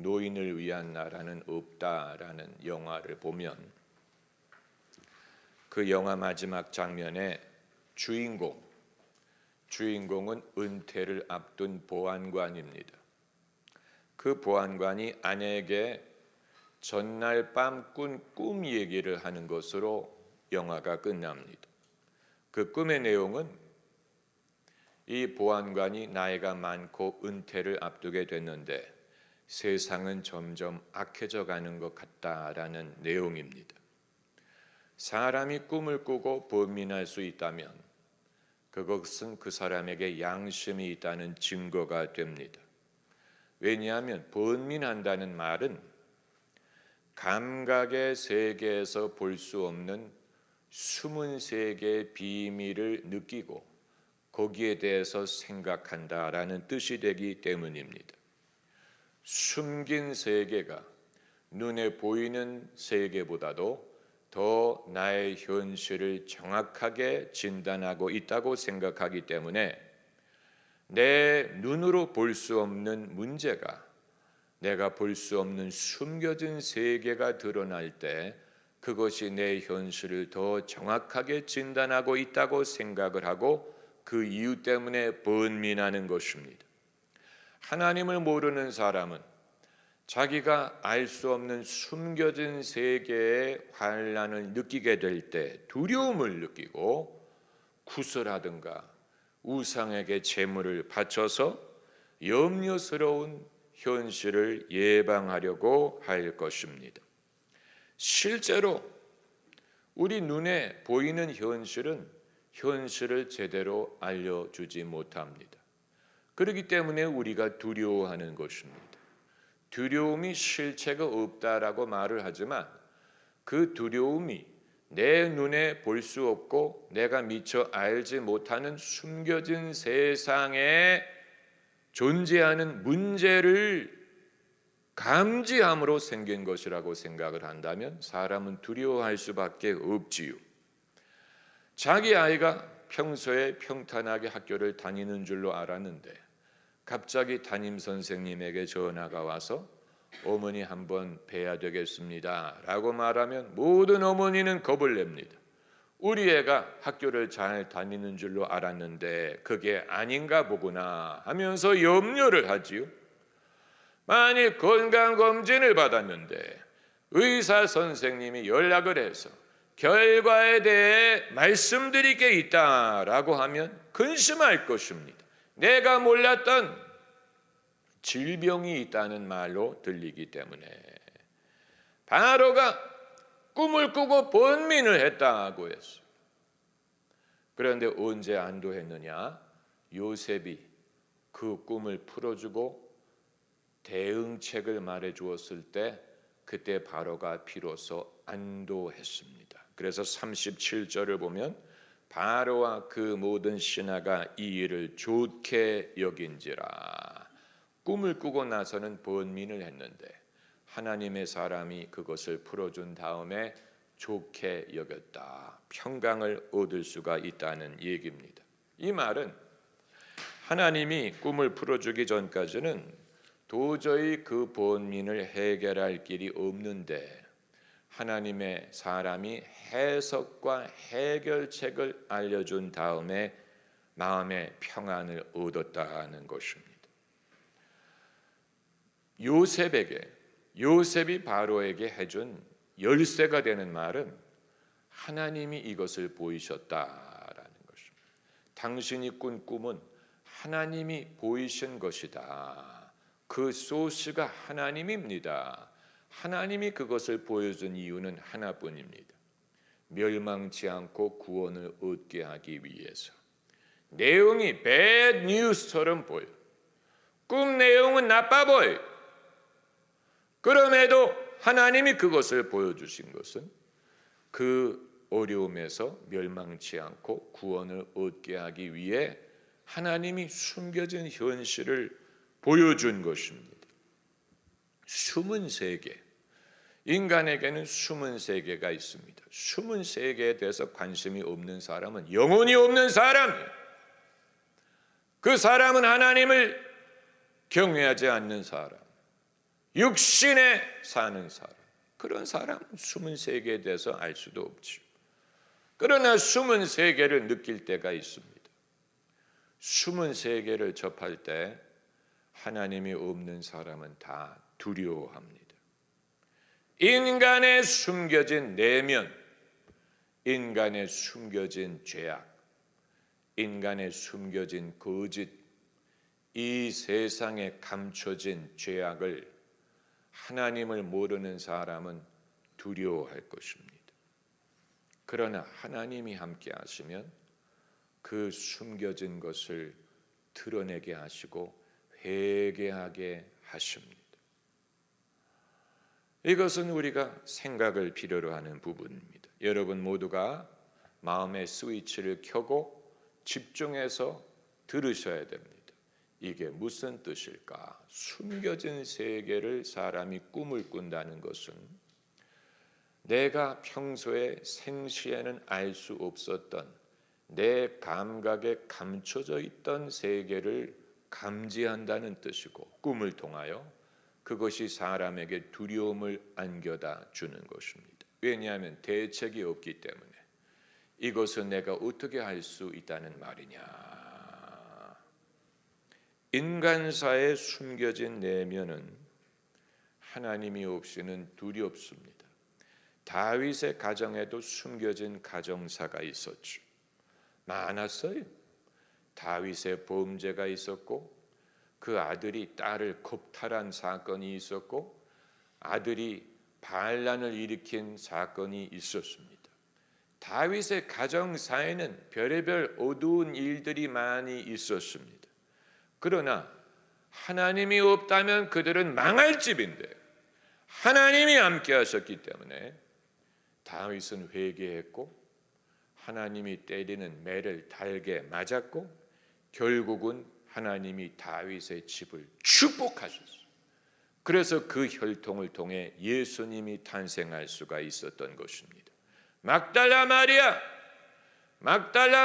노인을 위한 나라는 없다라는 영화를 보면 그 영화 마지막 장면에 주인공은 은퇴를 앞둔 보안관입니다. 그 보안관이 아내에게 전날 밤 꾼 꿈 얘기를 하는 것으로 영화가 끝납니다. 그 꿈의 내용은 이 보안관이 나이가 많고 은퇴를 앞두게 됐는데 세상은 점점 악해져 가는 것 같다라는 내용입니다. 사람이 꿈을 꾸고 번민할 수 있다면 그것은 그 사람에게 양심이 있다는 증거가 됩니다. 왜냐하면 번민한다는 말은 감각의 세계에서 볼 수 없는 숨은 세계의 비밀을 느끼고 거기에 대해서 생각한다라는 뜻이 되기 때문입니다. 숨긴 세계가 눈에 보이는 세계보다도 더 나의 현실을 정확하게 진단하고 있다고 생각하기 때문에 내 눈으로 볼 수 없는 문제가 내가 볼 수 없는 숨겨진 세계가 드러날 때 그것이 내 현실을 더 정확하게 진단하고 있다고 생각을 하고 그 이유 때문에 번민하는 것입니다. 하나님을 모르는 사람은 자기가 알 수 없는 숨겨진 세계의 환란을 느끼게 될 때 두려움을 느끼고 구슬하든가 우상에게 제물을 바쳐서 염려스러운 현실을 예방하려고 할 것입니다. 실제로 우리 눈에 보이는 현실을 제대로 알려주지 못합니다. 그렇기 때문에 우리가 두려워하는 것입니다. 두려움이 실체가 없다라고 말을 하지만 그 두려움이 내 눈에 볼 수 없고 내가 미처 알지 못하는 숨겨진 세상에 존재하는 문제를 감지함으로 생긴 것이라고 생각을 한다면 사람은 두려워할 수밖에 없지요. 자기 아이가 평소에 평탄하게 학교를 다니는 줄로 알았는데 갑자기 담임 선생님에게 전화가 와서 어머니 한번 뵈야 되겠습니다 라고 말하면 모든 어머니는 겁을 냅니다. 우리 애가 학교를 잘 다니는 줄로 알았는데 그게 아닌가 보구나 하면서 염려를 하지요. 만일 건강검진을 받았는데 의사 선생님이 연락을 해서 결과에 대해 말씀드릴 게 있다라고 하면 근심할 것입니다. 내가 몰랐던 질병이 있다는 말로 들리기 때문에 바로가 꿈을 꾸고 번민을 했다고 했어요. 그런데 언제 안도했느냐? 요셉이 그 꿈을 풀어주고 대응책을 말해주었을 때 그때 바로가 비로소 안도했습니다. 그래서 37절을 보면 바로와 그 모든 신하가 이 일을 좋게 여긴지라. 꿈을 꾸고 나서는 번민을 했는데 하나님의 사람이 그것을 풀어준 다음에 좋게 여겼다. 평강을 얻을 수가 있다는 얘기입니다. 이 말은 하나님이 꿈을 풀어주기 전까지는 도저히 그 번민을 해결할 길이 없는데 하나님의 사람이 해석과 해결책을 알려준 다음에 마음의 평안을 얻었다는 것입니다. 요셉이 바로에게 해준 열쇠가 되는 말은 하나님이 이것을 보이셨다라는 것입니다. 당신이 꾼 꿈은 하나님이 보이신 것이다. 그 소스가 하나님입니다. 하나님이 그것을 보여준 이유는 하나뿐입니다. 멸망치 않고 구원을 얻게 하기 위해서. 내용이 bad news처럼 보여. 꿈 내용은 나빠 보여. 그럼에도 하나님이 그것을 보여주신 것은 그 어려움에서 멸망치 않고 구원을 얻게 하기 위해 하나님이 숨겨진 현실을 보여준 것입니다. 숨은 세계. 인간에게는 숨은 세계가 있습니다. 숨은 세계에 대해서 관심이 없는 사람은 영혼이 없는 사람이에요. 그 사람은 하나님을 경외하지 않는 사람. 육신에 사는 사람, 그런 사람은 숨은 세계에 대해서 알 수도 없죠. 그러나 숨은 세계를 느낄 때가 있습니다. 숨은 세계를 접할 때 하나님이 없는 사람은 다 두려워합니다. 인간의 숨겨진 내면, 인간의 숨겨진 죄악, 인간의 숨겨진 거짓, 이 세상에 감춰진 죄악을 하나님을 모르는 사람은 두려워할 것입니다. 그러나 하나님이 함께 하시면 그 숨겨진 것을 드러내게 하시고 회개하게 하십니다. 이것은 우리가 생각을 필요로 하는 부분입니다. 여러분 모두가 마음의 스위치를 켜고 집중해서 들으셔야 됩니다. 이게 무슨 뜻일까? 숨겨진 세계를 사람이 꿈을 꾼다는 것은 내가 평소에 생시에는 알 수 없었던 내 감각에 감춰져 있던 세계를 감지한다는 뜻이고, 꿈을 통하여 그것이 사람에게 두려움을 안겨다 주는 것입니다. 왜냐하면 대책이 없기 때문에. 이것은 내가 어떻게 할 수 있다는 말이냐? 인간사의 숨겨진 내면은 하나님이 없이는 두렵습니다. 다윗의 가정에도 숨겨진 가정사가 있었죠. 많았어요. 다윗의 범죄가 있었고, 그 아들이 딸을 겁탈한 사건이 있었고, 아들이 반란을 일으킨 사건이 있었습니다. 다윗의 가정사에는 별의별 어두운 일들이 많이 있었습니다. 그러나 하나님이 없다면 그들은 망할 집인데 하나님이 함께 하셨기 때문에 다윗은 회개했고, 하나님이 때리는 매를 달게 맞았고, 결국은 하나님이 다윗의 집을 축복하셨어요. 그래서 그 혈통을 통해 예수님이 탄생할 수가 있었던 것입니다. 막달라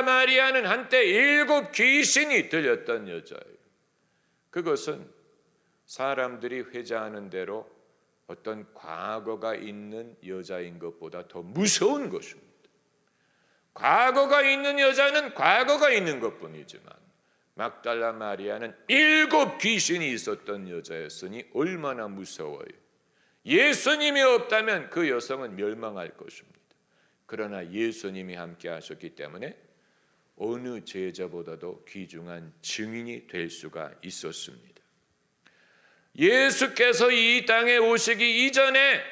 마리아는 한때 7 귀신이 들렸던 여자예요. 그것은 사람들이 회자하는 대로 어떤 과거가 있는 여자인 것보다 더 무서운 것입니다. 과거가 있는 여자는 과거가 있는 것뿐이지만 막달라 마리아는 7 귀신이 있었던 여자였으니 얼마나 무서워요. 예수님이 없다면 그 여성은 멸망할 것입니다. 그러나 예수님이 함께 하셨기 때문에 어느 제자보다도 귀중한 증인이 될 수가 있었습니다. 예수께서 이 땅에 오시기 이전에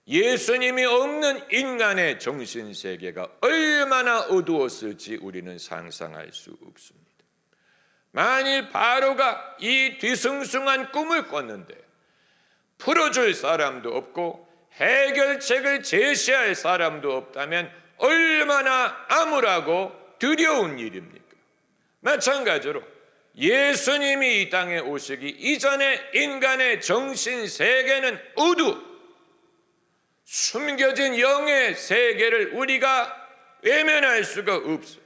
예수님이 없는 인간의 정신세계가 얼마나 어두웠을지 우리는 상상할 수 없습니다. 만일 바로가 이 뒤숭숭한 꿈을 꿨는데 풀어줄 사람도 없고 해결책을 제시할 사람도 없다면 얼마나 암울하고 두려운 일입니까? 마찬가지로 예수님이 이 땅에 오시기 이전에 인간의 정신세계는 숨겨진 영의 세계를 우리가 외면할 수가 없어요.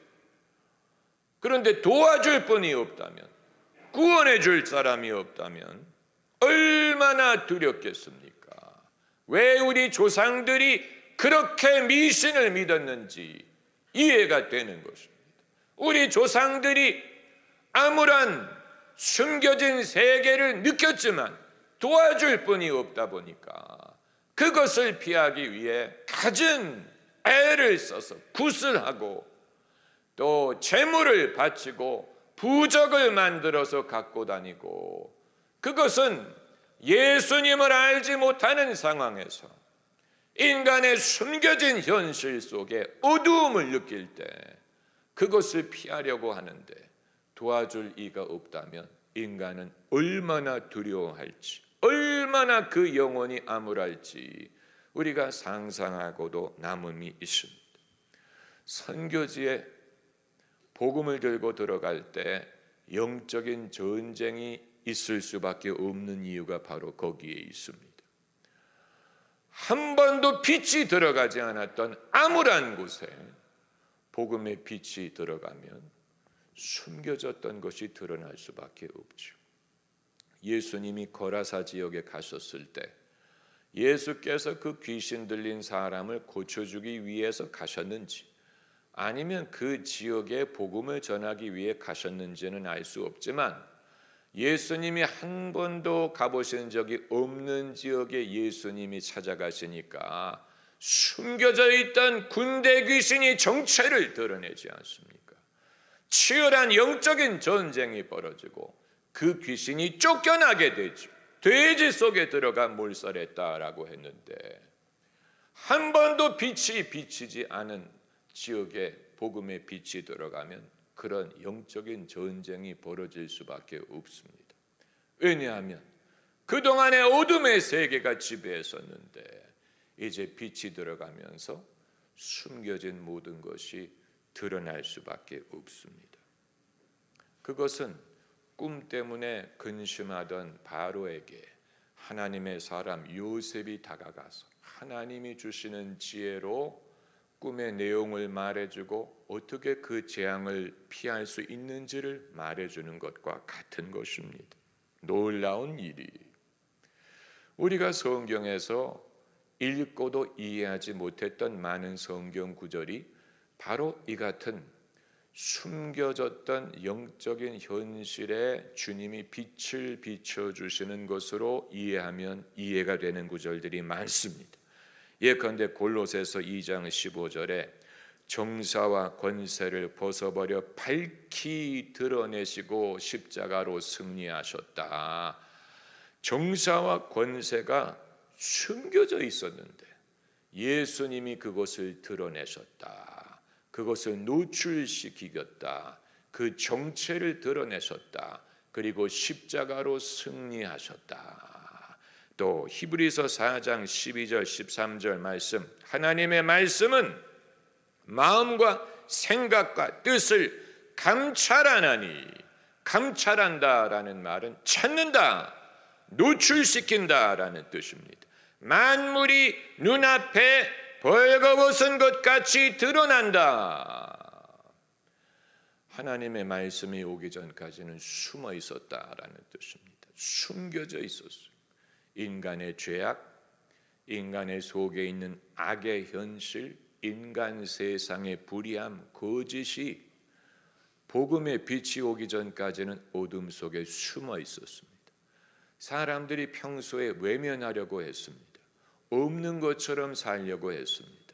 그런데 도와줄 분이 없다면, 구원해 줄 사람이 없다면 얼마나 두렵겠습니까? 왜 우리 조상들이 그렇게 미신을 믿었는지 이해가 되는 것입니다. 우리 조상들이 암울한 숨겨진 세계를 느꼈지만 도와줄 분이 없다 보니까 그것을 피하기 위해 갖은 애를 써서 굿을 하고 또 재물을 바치고 부적을 만들어서 갖고 다니고, 그것은 예수님을 알지 못하는 상황에서 인간의 숨겨진 현실 속에 어두움을 느낄 때 그것을 피하려고 하는데 도와줄 이가 없다면 인간은 얼마나 두려워할지, 얼마나 그 영혼이 암울할지 우리가 상상하고도 남음이 있습니다. 선교지에 복음을 들고 들어갈 때 영적인 전쟁이 있을 수밖에 없는 이유가 바로 거기에 있습니다. 한 번도 빛이 들어가지 않았던 암울한 곳에 복음의 빛이 들어가면 숨겨졌던 것이 드러날 수밖에 없죠. 예수님이 거라사 지역에 가셨을 때 예수께서 그 귀신 들린 사람을 고쳐주기 위해서 가셨는지 아니면 그 지역에 복음을 전하기 위해 가셨는지는 알 수 없지만 예수님이 한 번도 가보신 적이 없는 지역에 예수님이 찾아가시니까 숨겨져 있던 군대 귀신이 정체를 드러내지 않습니까? 치열한 영적인 전쟁이 벌어지고 그 귀신이 쫓겨나게 되죠. 돼지 속에 들어가 몰살했다라고 했는데 한 번도 빛이 비치지 않은 지역에 복음의 빛이 들어가면 그런 영적인 전쟁이 벌어질 수밖에 없습니다. 왜냐하면 그동안의 어둠의 세계가 지배했었는데 이제 빛이 들어가면서 숨겨진 모든 것이 드러날 수밖에 없습니다. 그것은 꿈 때문에 근심하던 바로에게 하나님의 사람 요셉이 다가가서 하나님이 주시는 지혜로 꿈의 내용을 말해주고 어떻게 그 재앙을 피할 수 있는지를 말해주는 것과 같은 것입니다. 놀라운 일이 우리가 성경에서 읽고도 이해하지 못했던 많은 성경 구절이 바로 이 같은 숨겨졌던 영적인 현실에 주님이 빛을 비춰주시는 것으로 이해하면 이해가 되는 구절들이 많습니다. 예컨대 골로새서 2장 15절에 정사와 권세를 벗어버려 밝히 드러내시고 십자가로 승리하셨다. 정사와 권세가 숨겨져 있었는데 예수님이 그것을 드러내셨다. 그것을 노출시키겠다. 그 정체를 드러내셨다. 그리고 십자가로 승리하셨다. 또 히브리서 4장 12절 13절 말씀, 하나님의 말씀은 마음과 생각과 뜻을 감찰하나니, 감찰한다라는 말은 찾는다, 노출시킨다라는 뜻입니다. 만물이 눈앞에 벌거벗은 것 같이 드러난다. 하나님의 말씀이 오기 전까지는 숨어 있었다라는 뜻입니다. 숨겨져 있었어요. 인간의 죄악, 인간의 속에 있는 악의 현실, 인간 세상의 불의함, 거짓이 복음의 빛이 오기 전까지는 어둠 속에 숨어 있었습니다. 사람들이 평소에 외면하려고 했습니다. 없는 것처럼 살려고 했습니다.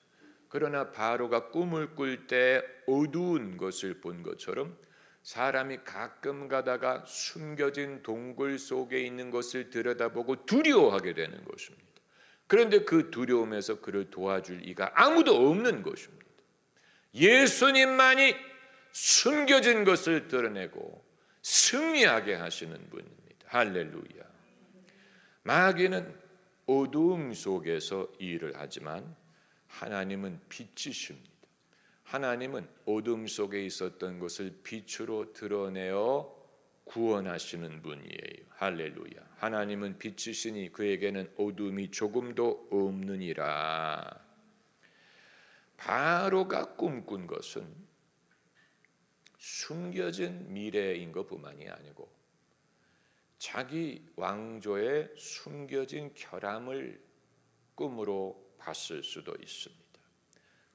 그러나 바로가 꿈을 꿀 때 어두운 것을 본 것처럼 사람이 가끔 가다가 숨겨진 동굴 속에 있는 것을 들여다보고 두려워하게 되는 것입니다. 그런데 그 두려움에서 그를 도와줄 이가 아무도 없는 것입니다. 예수님만이 숨겨진 것을 드러내고 승리하게 하시는 분입니다. 할렐루야. 마귀는 어두움 속에서 일을 하지만 하나님은 빛이십니다. 하나님은 어둠 속에 있었던 것을 빛으로 드러내어 구원하시는 분이에요. 할렐루야. 하나님은 빛이시니 그에게는 어둠이 조금도 없느니라. 바로가 꿈꾼 것은 숨겨진 미래인 것뿐만이 아니고 자기 왕조의 숨겨진 결함을 꿈으로 봤을 수도 있습니다.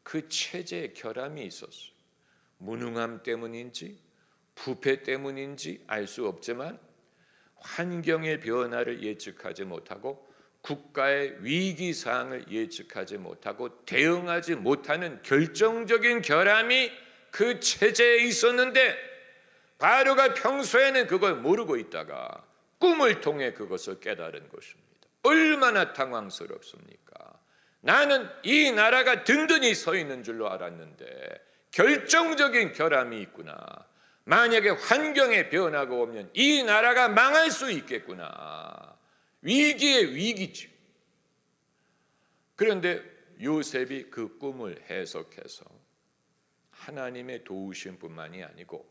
그 체제에 결함이 있었어요. 무능함 때문인지 부패 때문인지 알 수 없지만 환경의 변화를 예측하지 못하고 국가의 위기 사항을 예측하지 못하고 대응하지 못하는 결정적인 결함이 그 체제에 있었는데 바로가 평소에는 그걸 모르고 있다가 꿈을 통해 그것을 깨달은 것입니다. 얼마나 당황스럽습니까? 나는 이 나라가 든든히 서 있는 줄로 알았는데 결정적인 결함이 있구나. 만약에 환경의 변화가 오면 이 나라가 망할 수 있겠구나. 위기의 위기죠. 그런데 요셉이 그 꿈을 해석해서 하나님의 도우심뿐만이 아니고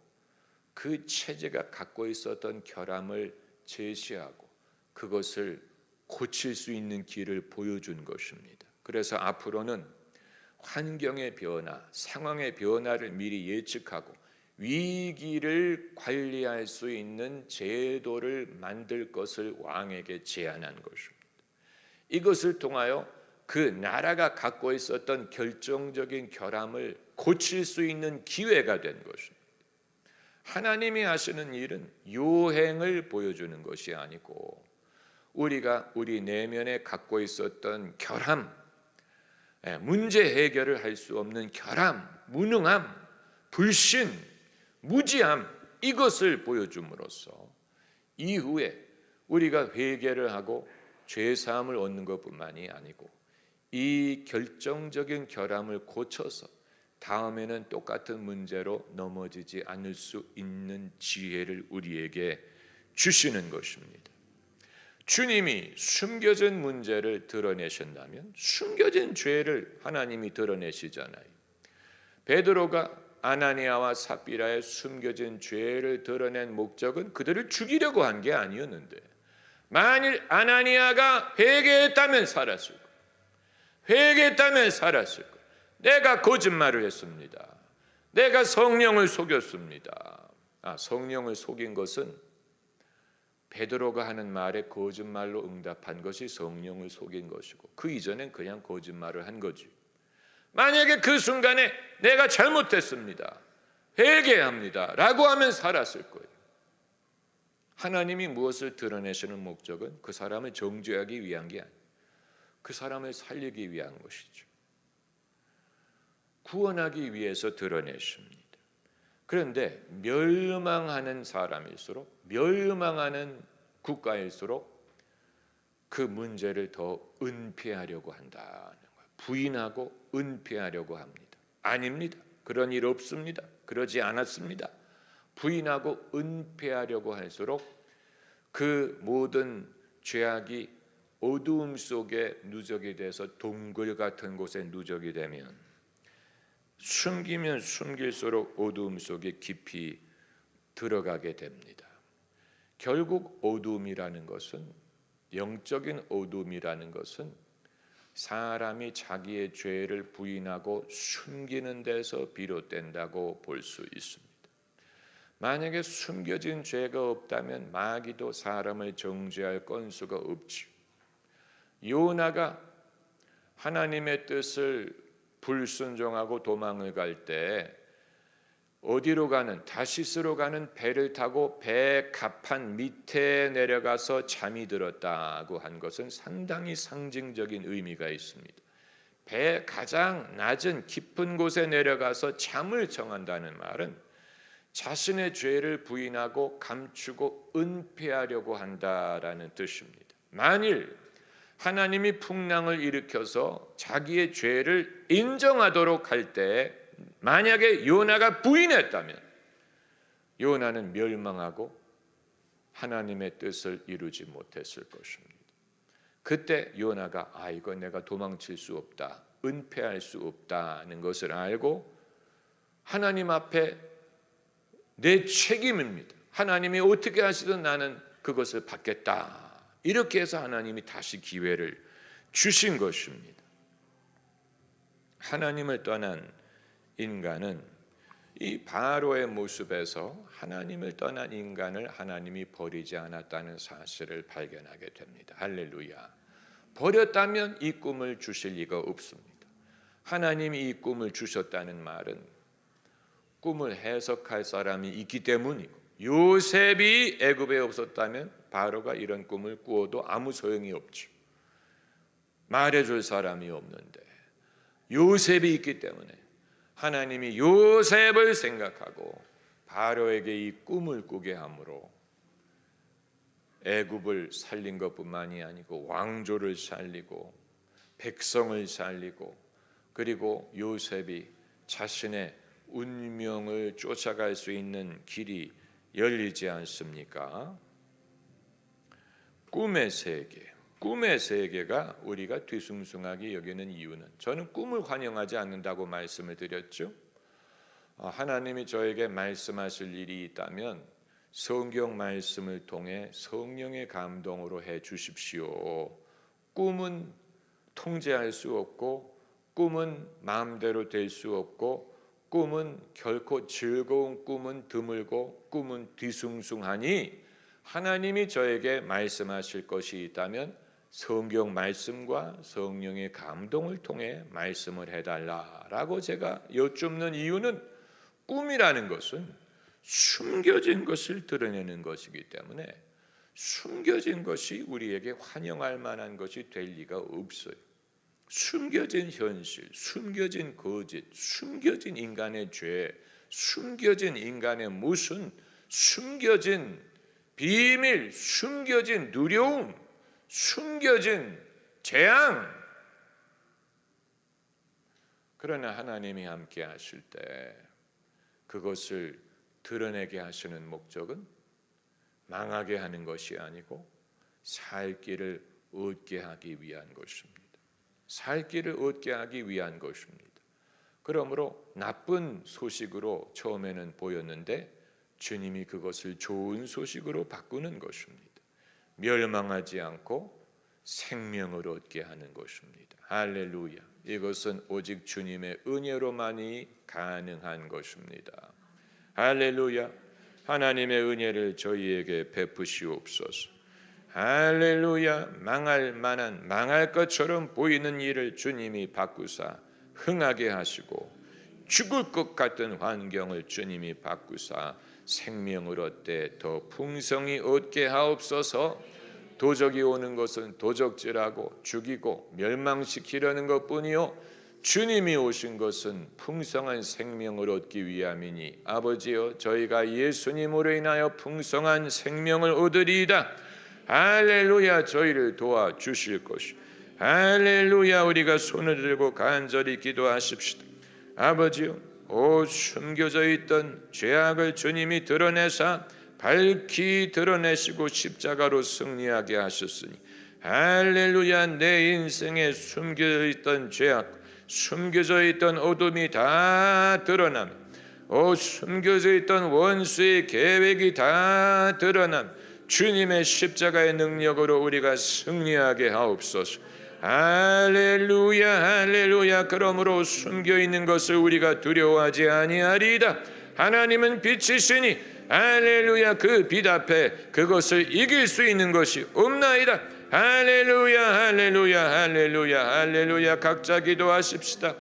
그 체제가 갖고 있었던 결함을 제시하고 그것을 고칠 수 있는 길을 보여준 것입니다. 그래서 앞으로는 환경의 변화, 상황의 변화를 미리 예측하고 위기를 관리할 수 있는 제도를 만들 것을 왕에게 제안한 것입니다. 이것을 통하여 그 나라가 갖고 있었던 결정적인 결함을 고칠 수 있는 기회가 된 것입니다. 하나님이 하시는 일은 요행을 보여주는 것이 아니고 우리가 우리 내면에 갖고 있었던 결함, 문제 해결을 할 수 없는 결함, 무능함, 불신, 무지함, 이것을 보여줌으로써 이후에 우리가 회개를 하고 죄사함을 얻는 것뿐만이 아니고 이 결정적인 결함을 고쳐서 다음에는 똑같은 문제로 넘어지지 않을 수 있는 지혜를 우리에게 주시는 것입니다. 주님이 숨겨진 문제를 드러내신다면 숨겨진 죄를 하나님이 드러내시잖아요. 베드로가 아나니아와 삽비라의 숨겨진 죄를 드러낸 목적은 그들을 죽이려고 한 게 아니었는데, 만일 아나니아가 회개했다면 살았을 거예요. 회개했다면 살았을 거예요. 내가 거짓말을 했습니다. 내가 성령을 속였습니다. 성령을 속인 것은 베드로가 하는 말에 거짓말로 응답한 것이 성령을 속인 것이고, 그 이전엔 그냥 거짓말을 한 거지. 만약에 그 순간에 내가 잘못했습니다, 회개합니다 라고 하면 살았을 거예요. 하나님이 무엇을 드러내시는 목적은 그 사람을 정죄하기 위한 게 아니에요. 그 사람을 살리기 위한 것이죠. 구원하기 위해서 드러내십니다. 그런데 멸망하는 사람일수록, 멸망하는 국가일수록 그 문제를 더 은폐하려고 한다는 거예요. 부인하고 은폐하려고 합니다. 아닙니다. 그런 일 없습니다. 그러지 않았습니다. 부인하고 은폐하려고 할수록 그 모든 죄악이 어두움 속에 누적이 돼서 동굴 같은 곳에 누적이 되면 숨기면 숨길수록 어두움 속에 깊이 들어가게 됩니다. 결국 어두움이라는 것은, 영적인 어두움이라는 것은 사람이 자기의 죄를 부인하고 숨기는 데서 비롯된다고 볼 수 있습니다. 만약에 숨겨진 죄가 없다면 마귀도 사람을 정죄할 건수가 없지요. 요나가 하나님의 뜻을 불순종하고 도망을 갈 때 어디로 가는, 다시스로 가는 배를 타고 배 갑판 밑에 내려가서 잠이 들었다고 한 것은 상당히 상징적인 의미가 있습니다. 배 가장 낮은 깊은 곳에 내려가서 잠을 청한다는 말은 자신의 죄를 부인하고 감추고 은폐하려고 한다라는 뜻입니다. 만일 하나님이 풍랑을 일으켜서 자기의 죄를 인정하도록 할 때 만약에 요나가 부인했다면 요나는 멸망하고 하나님의 뜻을 이루지 못했을 것입니다. 그때 요나가 이거 내가 도망칠 수 없다, 은폐할 수 없다는 것을 알고 하나님 앞에 내 책임입니다, 하나님이 어떻게 하시든 나는 그것을 받겠다, 이렇게 해서 하나님이 다시 기회를 주신 것입니다. 하나님을 떠난 인간은 이 바로의 모습에서 하나님을 떠난 인간을 하나님이 버리지 않았다는 사실을 발견하게 됩니다. 할렐루야. 버렸다면 이 꿈을 주실 리가 없습니다. 하나님이 이 꿈을 주셨다는 말은 꿈을 해석할 사람이 있기 때문이고, 요셉이 애굽에 없었다면 바로가 이런 꿈을 꾸어도 아무 소용이 없죠. 말해줄 사람이 없는데 요셉이 있기 때문에 하나님이 요셉을 생각하고 바로에게 이 꿈을 꾸게 함으로 애굽을 살린 것뿐만이 아니고 왕조를 살리고 백성을 살리고, 그리고 요셉이 자신의 운명을 쫓아갈 수 있는 길이 열리지 않습니까? 꿈의 세계, 꿈의 세계가 우리가 뒤숭숭하게 여기는 이유는, 저는 꿈을 환영하지 않는다고 말씀을 드렸죠. 하나님이 저에게 말씀하실 일이 있다면 성경 말씀을 통해 성령의 감동으로 해 주십시오. 꿈은 통제할 수 없고, 꿈은 마음대로 될 수 없고, 꿈은 결코 즐거운 꿈은 드물고 꿈은 뒤숭숭하니 하나님이 저에게 말씀하실 것이 있다면 성경 말씀과 성령의 감동을 통해 말씀을 해달라라고 제가 여쭙는 이유는 꿈이라는 것은 숨겨진 것을 드러내는 것이기 때문에 숨겨진 것이 우리에게 환영할 만한 것이 될 리가 없어요. 숨겨진 현실, 숨겨진 거짓, 숨겨진 인간의 죄, 숨겨진 인간의 모순, 숨겨진 비밀, 숨겨진 두려움, 숨겨진 재앙. 그러나 하나님이 함께 하실 때 그것을 드러내게 하시는 목적은 망하게 하는 것이 아니고 살 길을 얻게 하기 위한 것입니다. 살 길을 얻게 하기 위한 것입니다. 그러므로 나쁜 소식으로 처음에는 보였는데 주님이 그것을 좋은 소식으로 바꾸는 것입니다. 멸망하지 않고 생명을 얻게 하는 것입니다. 할렐루야. 이것은 오직 주님의 은혜로만이 가능한 것입니다. 할렐루야. 하나님의 은혜를 저희에게 베푸시옵소서. 할렐루야. 망할 만한 망할 것처럼 보이는 일을 주님이 바꾸사 흥하게 하시고 죽을 것 같은 환경을 주님이 바꾸사 생명을 얻되 더 풍성히 얻게 하옵소서. 도적이 오는 것은 도적질하고 죽이고 멸망시키려는 것뿐이요 주님이 오신 것은 풍성한 생명을 얻기 위함이니 아버지여 저희가 예수님으로 인하여 풍성한 생명을 얻으리이다. 할렐루야. 저희를 도와주실 것이 할렐루야. 우리가 손을 들고 간절히 기도하십시다. 아버지여 숨겨져 있던 죄악을 주님이 드러내사 밝히 드러내시고 십자가로 승리하게 하셨으니 할렐루야. 내 인생에 숨겨져 있던 죄악, 숨겨져 있던 어둠이 다 드러나며 숨겨져 있던 원수의 계획이 다 드러나며 주님의 십자가의 능력으로 우리가 승리하게 하옵소서. 할렐루야. 할렐루야. 그러므로 숨겨있는 것을 우리가 두려워하지 아니하리이다. 하나님은 빛이시니 할렐루야. 그 빛 앞에 그것을 이길 수 있는 것이 없나이다. 할렐루야. 할렐루야. 할렐루야. 할렐루야. 각자 기도하십시다.